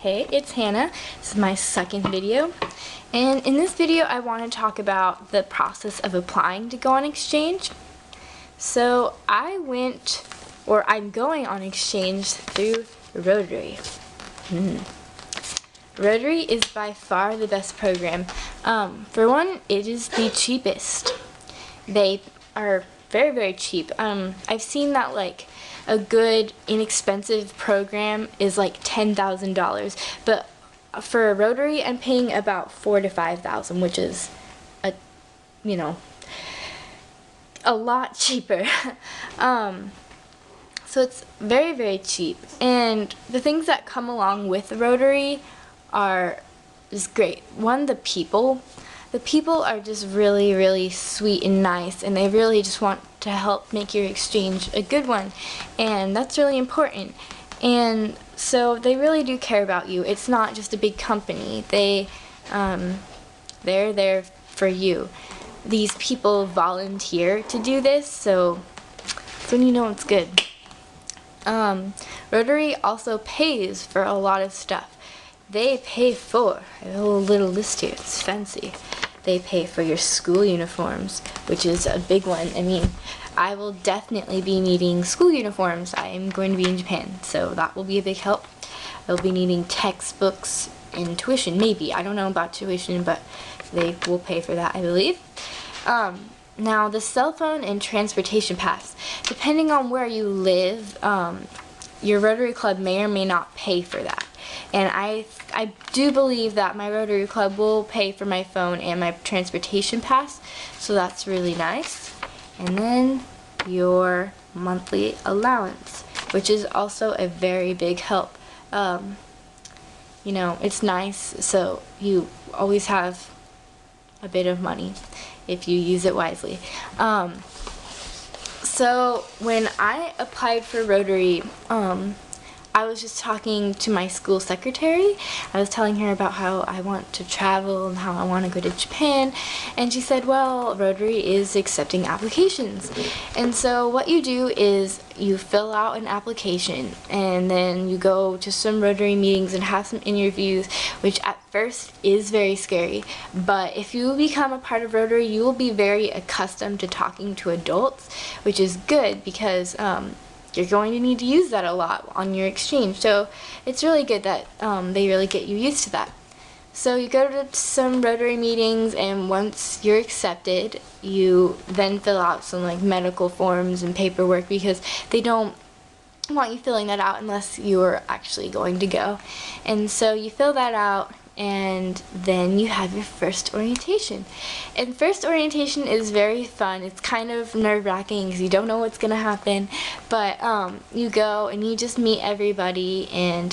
Hey, it's Hannah. This is my second video, and in this video I want to talk about the process of applying to go on exchange. So I'm going on exchange through Rotary. Rotary is by far the best program. For one, it is the cheapest. They are very, very cheap. I've seen that like a good inexpensive program is like $10,000, but for a Rotary I'm paying about $4,000 to $5,000, which is a lot cheaper. So it's very, very cheap, and the things that come along with the Rotary are just great. One, the people are just really, really sweet and nice, and they really just want to help make your exchange a good one, and that's really important. And so they really do care about you. It's not just a big company. They're there for you. These people volunteer to do this, so that's when you know it's good. Rotary also pays for a lot of stuff. They pay for, I have a little list here, it's fancy. They pay for your school uniforms, which is a big one. I mean, I will definitely be needing school uniforms. I am going to be in Japan, so that will be a big help. I'll be needing textbooks and tuition, maybe. I don't know about tuition, but they will pay for that, I believe. Now, the cell phone and transportation pass. Depending on where you live, your Rotary Club may or may not pay for that. And I do believe that my Rotary Club will pay for my phone and my transportation pass, so that's really nice. And then your monthly allowance, which is also a very big help. It's nice, so you always have a bit of money if you use it wisely. So when I applied for Rotary, I was just talking to my school secretary. I was telling her about how I want to travel and how I want to go to Japan, and she said, well, Rotary is accepting applications. And so what you do is you fill out an application, and then you go to some Rotary meetings and have some interviews, which at first is very scary, but if you become a part of Rotary, you will be very accustomed to talking to adults, which is good because you're going to need to use that a lot on your exchange. So it's really good that they really get you used to that. So you go to some Rotary meetings, and once you're accepted, you then fill out some like medical forms and paperwork, because they don't want you filling that out unless you're actually going to go. And so you fill that out, and then you have your first orientation. And first orientation is very fun. It's kind of nerve-wracking because you don't know what's gonna happen, but you go and you just meet everybody. And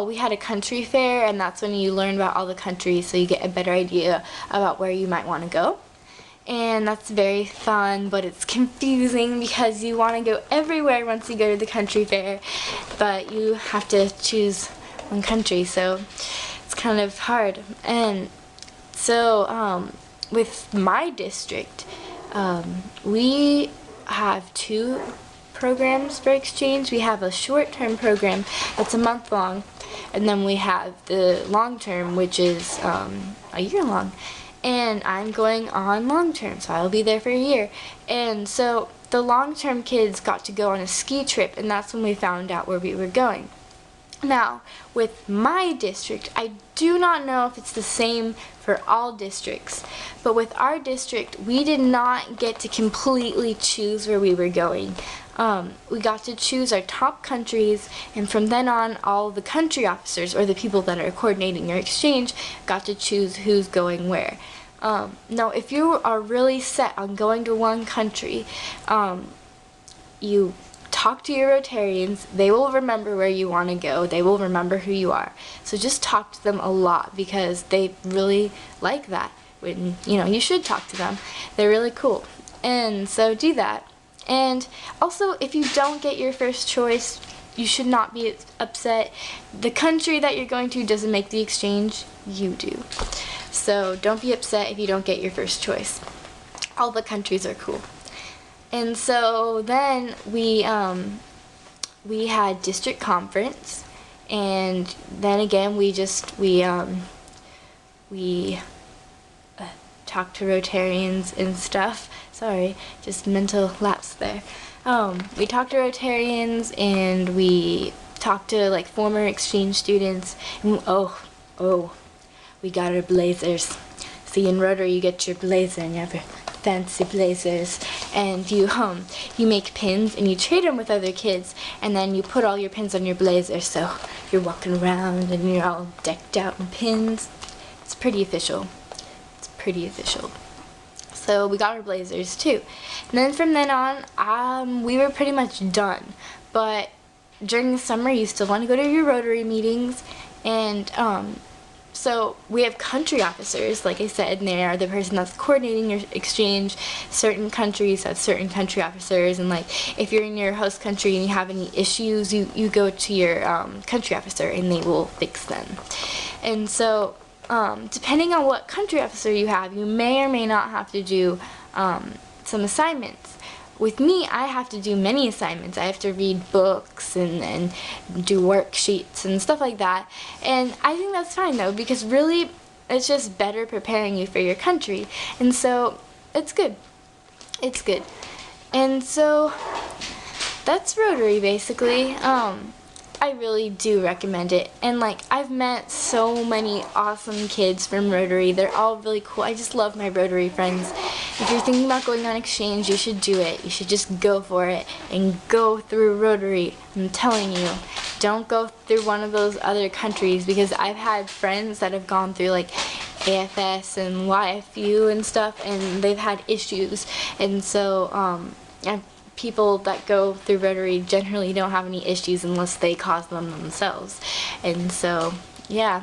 we had a country fair, and that's when you learn about all the countries, so you get a better idea about where you might want to go. And that's very fun, but it's confusing because you want to go everywhere once you go to the country fair, but you have to choose one country, so it's kind of hard. And so with my district, we have two programs for exchange. We have a short-term program that's a month long, and then we have the long-term, which is a year long. And I'm going on long-term, so I'll be there for a year. And so the long-term kids got to go on a ski trip, and that's when we found out where we were going. Now, with my district, I do not know if it's the same for all districts, but with our district, we did not get to completely choose where we were going. We got to choose our top countries, and from then on, all the country officers, or the people that are coordinating your exchange, got to choose who's going where. Now, if you are really set on going to one country, you talk to your Rotarians. They will remember where you want to go. They will remember who you are. So just talk to them a lot, because they really like that. When you should talk to them. They're really cool. And so do that. And also, if you don't get your first choice, you should not be upset. The country that you're going to doesn't make the exchange. You do. So don't be upset if you don't get your first choice. All the countries are cool. And so then we had district conference, And then again, we talk to Rotarians and stuff. Sorry, just mental lapse there. We talk to Rotarians and we talk to like former exchange students. And we got our blazers. See, in Rotary you get your blazer and you have your fancy blazers, and you make pins and you trade them with other kids, and then you put all your pins on your blazer, so you're walking around and you're all decked out in pins. It's pretty official. It's pretty official. So we got our blazers too. And then from then on, we were pretty much done. But during the summer, you still want to go to your Rotary meetings, and so we have country officers, like I said, and they are the person that's coordinating your exchange. Certain countries have certain country officers, and like if you're in your host country and you have any issues, you go to your country officer and they will fix them. And so depending on what country officer you have, you may or may not have to do some assignments. With me, I have to do many assignments. I have to read books and do worksheets and stuff like that. And I think that's fine though, because really it's just better preparing you for your country. And so it's good. It's good. And so that's Rotary basically. I really do recommend it. And like, I've met so many awesome kids from Rotary. They're all really cool. I just love my Rotary friends. If you're thinking about going on exchange, you should do it. You should just go for it and go through Rotary. I'm telling you, don't go through one of those other countries, because I've had friends that have gone through like AFS and YFU and stuff, and they've had issues. And so people that go through Rotary generally don't have any issues unless they cause them themselves. And so, yeah,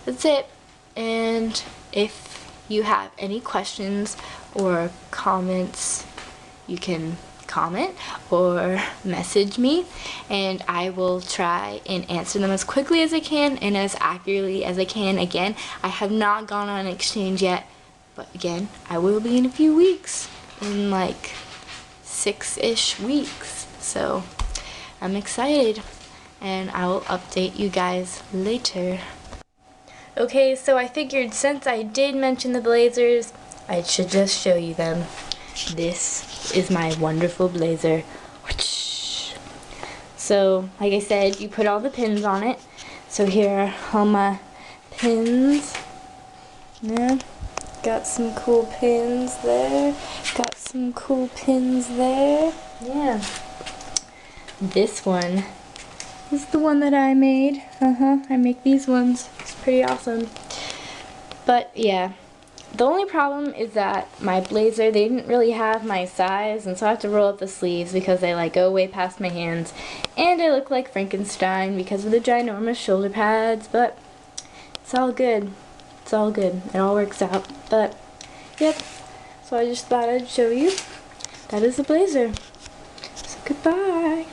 that's it. And if you have any questions or comments, you can comment or message me, and I will try and answer them as quickly as I can and as accurately as I can. Again, I have not gone on exchange yet, but again, I will be in a few weeks, in like 6-ish weeks, so I'm excited, and I will update you guys later. Okay, so I figured since I did mention the blazers, I should just show you them. This is my wonderful blazer. So, like I said, you put all the pins on it. So here are all my pins. Yeah. Got some cool pins there. Got some cool pins there. Yeah. This one is the one that I made. I make these ones. It's pretty awesome. But yeah, the only problem is that my blazer, they didn't really have my size, and so I have to roll up the sleeves because they like go way past my hands. And I look like Frankenstein because of the ginormous shoulder pads, but it's all good. It's all good. It all works out. But, yep. So I just thought I'd show you. That is the blazer. So goodbye.